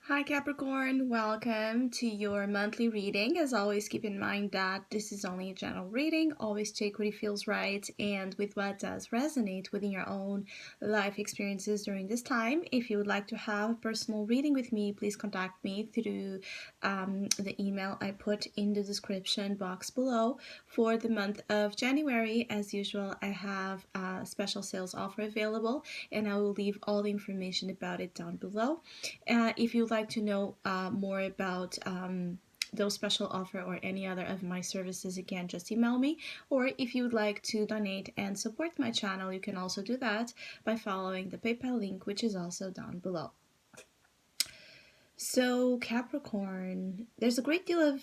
Hi Capricorn, welcome to your monthly reading. As always, keep in mind that this is only a general reading. Always take what feels right and with what does resonate within your own life experiences during this time. If you would like to have a personal reading with me, please contact me through the email I put in the description box below. For the month of January, as usual, I have a special sales offer available, and I will leave all the information about it down below. If you'd like to know more about those special offer or any other of my services, again, just email me. Or if you would like to donate and support my channel, you can also do that by following the PayPal link, which is also down below. So Capricorn, there's a great deal of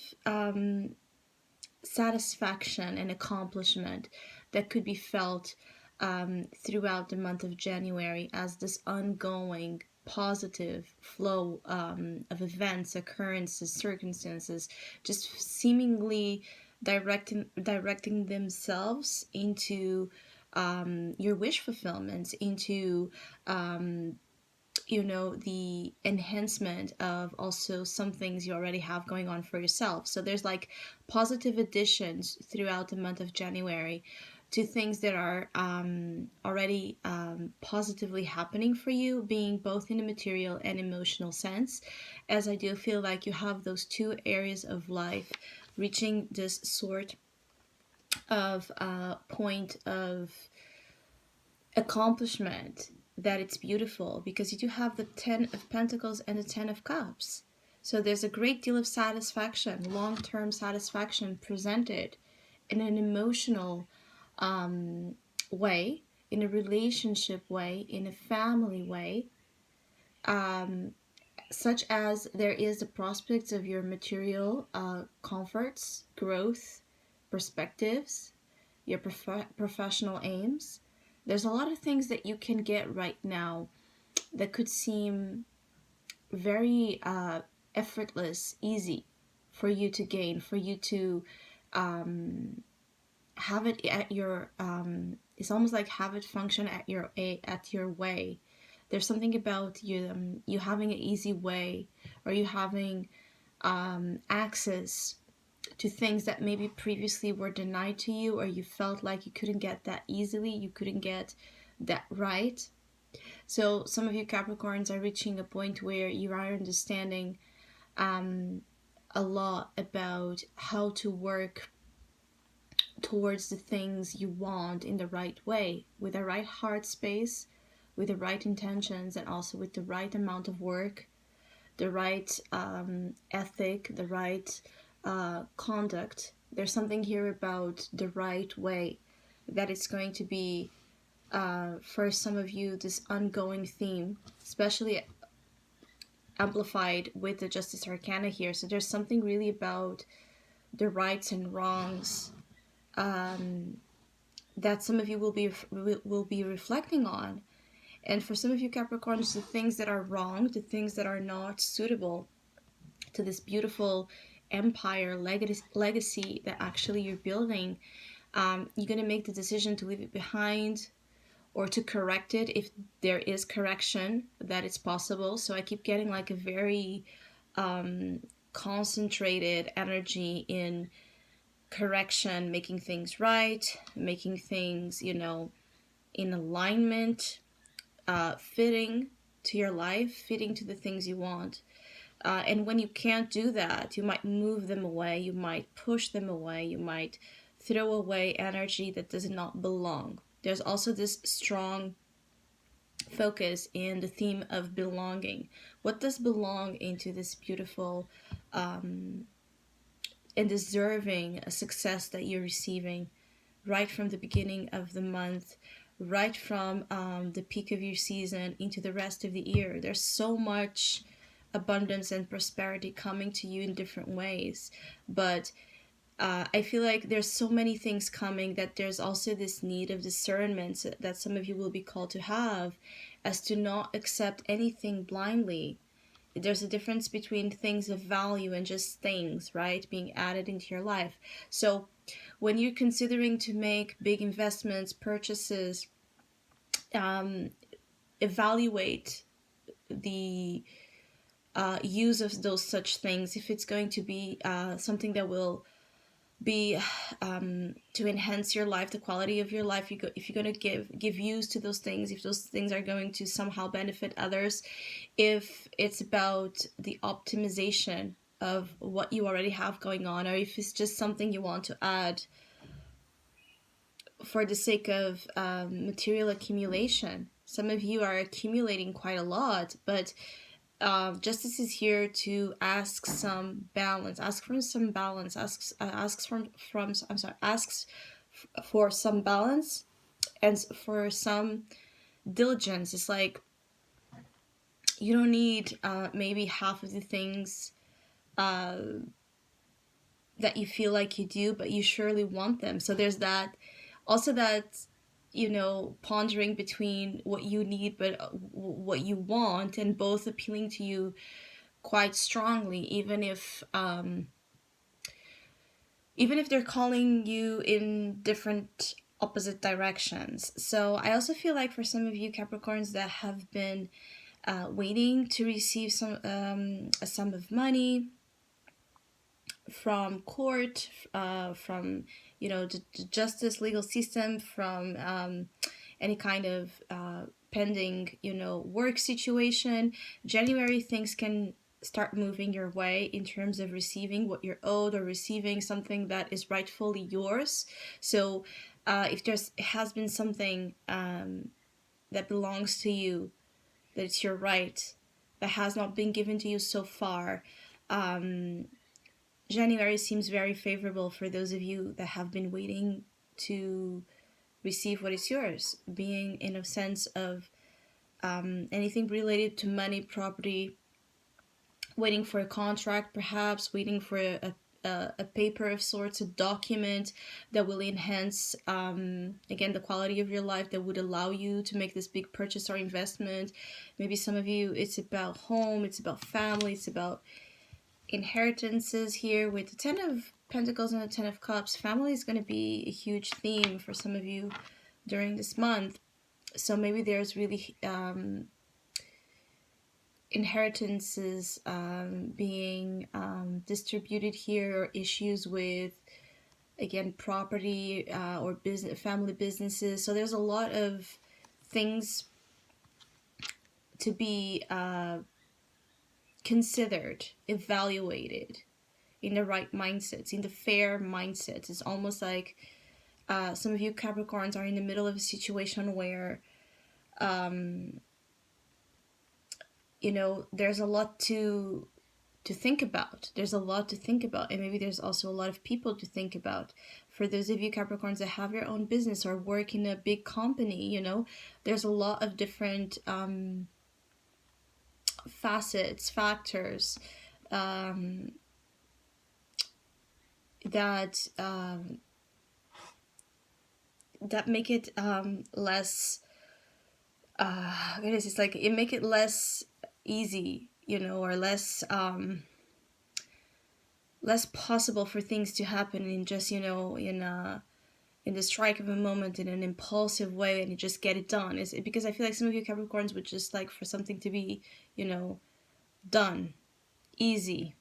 satisfaction and accomplishment that could be felt throughout the month of January as this ongoing positive flow of events, occurrences, circumstances just seemingly directing themselves into your wish fulfillment, into the enhancement of also some things you already have going on for yourself. So there's like positive additions throughout the month of January to things that are already positively happening for you, being both in a material and emotional sense, as I do feel like you have those two areas of life reaching this sort of point of accomplishment, that it's beautiful, because you do have the 10 of Pentacles and the 10 of Cups. So there's a great deal of satisfaction, long-term satisfaction presented in an emotional way, in a relationship way, in a family way, such as there is the prospects of your material comforts, growth, perspectives, your professional aims. There's a lot of things that you can get right now that could seem very effortless, easy for you to gain, for you to have it at your it's almost like have it function at your way. There's something about you having an easy way, or you having access to things that maybe previously were denied to you, or you felt like you couldn't get that easily, you couldn't get that right. So some of you Capricorns are reaching a point where you are understanding a lot about how to work towards the things you want in the right way, with the right heart space, with the right intentions, and also with the right amount of work, the right ethic, the right conduct. There's something here about the right way that it's going to be, for some of you, this ongoing theme, especially amplified with the Justice Arcana here. So there's something really about the rights and wrongs that some of you will be reflecting on. And for some of you Capricorns, the things that are wrong, the things that are not suitable to this beautiful empire legacy that actually you're building, you're going to make the decision to leave it behind or to correct it if there is correction, that it's possible. So I keep getting like a very concentrated energy in correction, making things right, making things, in alignment, fitting to your life, fitting to the things you want. And when you can't do that, you might move them away, you might push them away, you might throw away energy that does not belong. There's also this strong focus in the theme of belonging. What does belong into this beautiful and deserving success that you're receiving right from the beginning of the month, right from the peak of your season into the rest of the year? There's so much abundance and prosperity coming to you in different ways, but I feel like there's so many things coming that there's also this need of discernment that some of you will be called to have, as to not accept anything blindly. There's a difference between things of value and just things, right, being added into your life. So when you're considering to make big investments, purchases, evaluate the use of those such things, if it's going to be something that will be to enhance your life, the quality of your life, if you're going to give use to those things, if those things are going to somehow benefit others, if it's about the optimization of what you already have going on, or if it's just something you want to add for the sake of material accumulation. Some of you are accumulating quite a lot, but justice is here to ask some balance, asks for some balance and for some diligence. It's like you don't need maybe half of the things that you feel like you do, but you surely want them. So there's that, also that, pondering between what you need but what you want, and both appealing to you quite strongly, even if they're calling you in different opposite directions. So I also feel like for some of you Capricorns that have been waiting to receive a sum of money from court, from the justice legal system, from any kind of pending work situation, January things can start moving your way in terms of receiving what you're owed, or receiving something that is rightfully yours. So if there's has been something that belongs to you, that it's your right, that has not been given to you so far, January seems very favorable for those of you that have been waiting to receive what is yours, being in a sense of anything related to money, property, waiting for a contract, perhaps waiting for a paper of sorts, a document that will enhance, again, the quality of your life, that would allow you to make this big purchase or investment. Maybe some of you, it's about home, it's about family, it's about inheritances here with the 10 of Pentacles and the 10 of Cups. Family is going to be a huge theme for some of you during this month. So maybe there's really inheritances being distributed here, or issues with, again, property or business, family businesses. So there's a lot of things to be considered, evaluated in the right mindsets, in the fair mindsets. It's almost like some of you Capricorns are in the middle of a situation where there's a lot to think about. There's a lot to think about, and maybe there's also a lot of people to think about. For those of you Capricorns that have your own business or work in a big company, there's a lot of different factors that make it less it's like it make it less easy, or less possible for things to happen in just in the strike of a moment, in an impulsive way, and you just get it done. Is it because I feel like some of you Capricorns would just like for something to be done easy,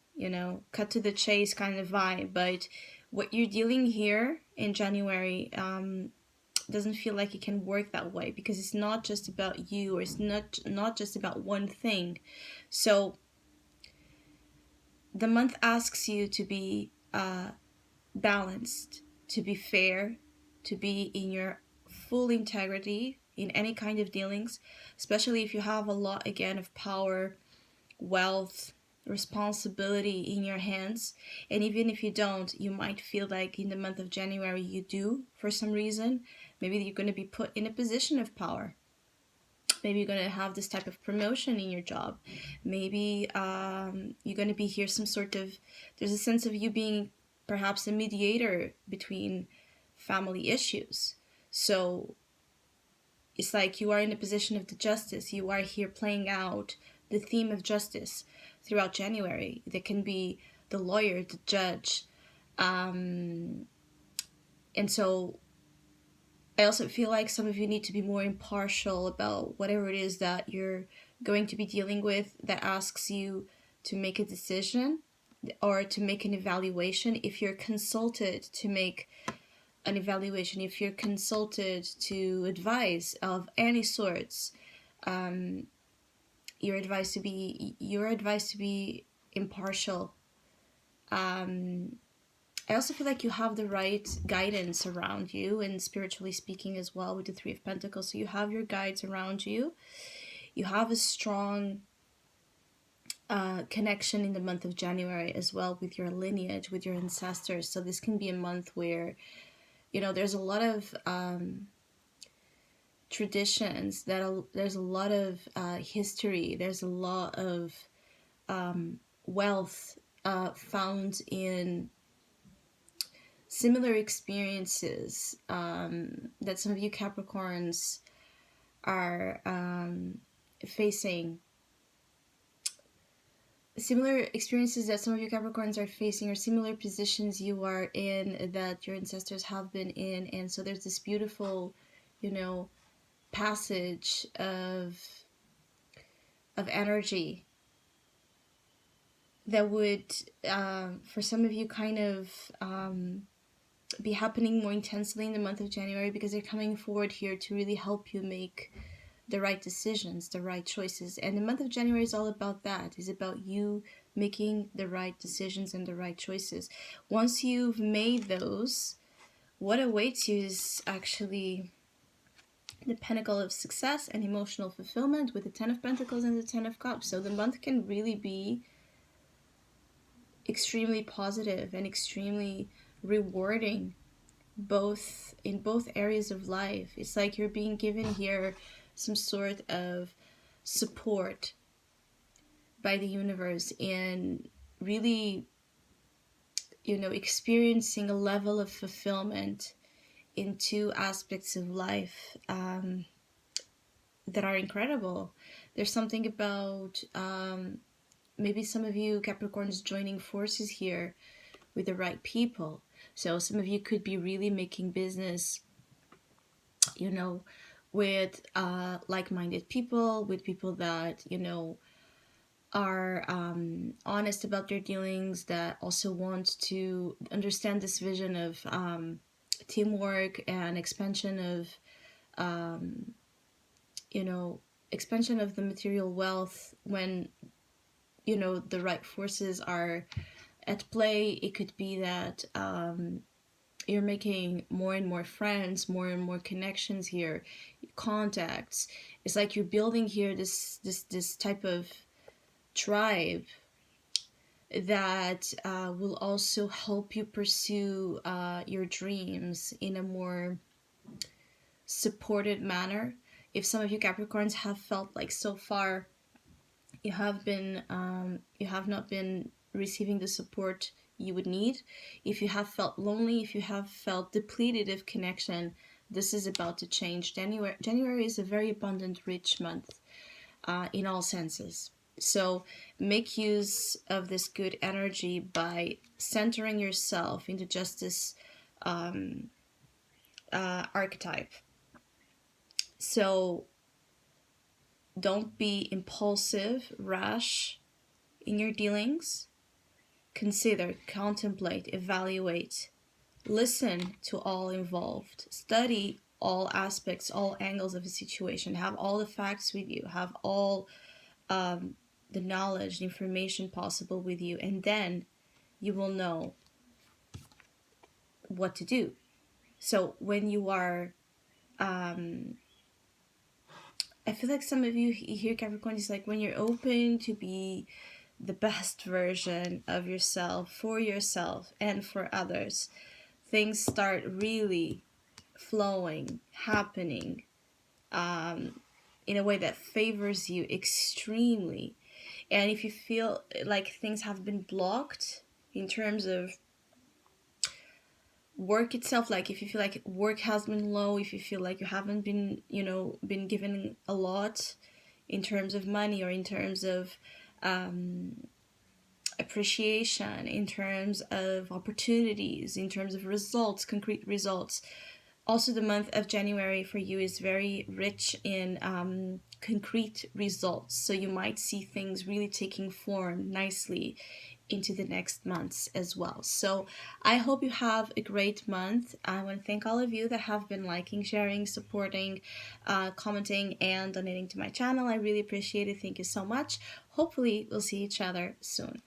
cut to the chase kind of vibe. But what you're dealing here in January doesn't feel like it can work that way, because it's not just about you, or it's not just about one thing. So the month asks you to be balanced, to be fair, to be in your full integrity in any kind of dealings, especially if you have a lot, again, of power, wealth, responsibility in your hands. And even if you don't, you might feel like in the month of January you do, for some reason. Maybe you're going to be put in a position of power. Maybe you're going to have this type of promotion in your job. Maybe you're going to be here some sort of, there's a sense of you being perhaps a mediator between family issues. So it's like you are in a position of the justice. You are here playing out the theme of justice throughout January. There can be the lawyer, the judge. And so I also feel like some of you need to be more impartial about whatever it is that you're going to be dealing with, that asks you to make a decision or to make an evaluation, if you're consulted to make an evaluation, if you're consulted to advise of any sorts, you're advised to be impartial. I also feel like you have the right guidance around you, and spiritually speaking as well, with the Three of Pentacles. So you have your guides around you. You have a strong connection in the month of January as well with your lineage, with your ancestors. So this can be a month where, you know, there's a lot of traditions, there's a lot of history, there's a lot of wealth found in similar experiences that some of you Capricorns are facing. Similar experiences that some of you Capricorns are facing, or similar positions you are in that your ancestors have been in. And so there's this beautiful, you know, passage of energy that would, for some of you, kind of be happening more intensely in the month of January, because they're coming forward here to really help you make the right decisions, the right choices. And the month of January is all about that. It's about you making the right decisions and the right choices. Once you've made those, what awaits you is actually the pinnacle of success and emotional fulfillment with the Ten of Pentacles and the Ten of Cups. So the month can really be extremely positive and extremely rewarding, in both areas of life. It's like you're being given here some sort of support by the universe, and really, you know, experiencing a level of fulfillment in two aspects of life that are incredible. There's something about maybe some of you Capricorns joining forces here with the right people. So some of you could be really making business, you know, with like-minded people, with people that, you know, are honest about their dealings, that also want to understand this vision of teamwork and expansion of, you know, expansion of the material wealth when, you know, the right forces are at play. It could be that you're making more and more friends, more and more connections here, contacts. It's like you're building here this type of tribe that will also help you pursue your dreams in a more supported manner. If some of you Capricorns have felt like so far you have not been receiving the support you would need, if you have felt lonely, if you have felt depleted of connection, this is about to change. January is a very abundant, rich month in all senses. So make use of this good energy by centering yourself into just this archetype. So don't be impulsive, rash in your dealings. Consider, contemplate, evaluate, listen to all involved, study all aspects, all angles of a situation, have all the facts with you, have all the knowledge, the information possible with you, and then you will know what to do. So when you are, I feel like some of you here, Capricorn, is like when you're open to be the best version of yourself, for yourself and for others, things start really flowing, happening in a way that favors you extremely. And if you feel like things have been blocked in terms of work itself, like if you feel like work has been low, if you feel like you haven't been, you know, been given a lot in terms of money, or in terms of appreciation, in terms of opportunities, in terms of results, concrete results, Also, the month of January for you is very rich in concrete results. So you might see things really taking form nicely into the next months as well. So I hope you have a great month. I want to thank all of you that have been liking, sharing, supporting, commenting, and donating to my channel. I really appreciate it. Thank you so much. Hopefully, we'll see each other soon.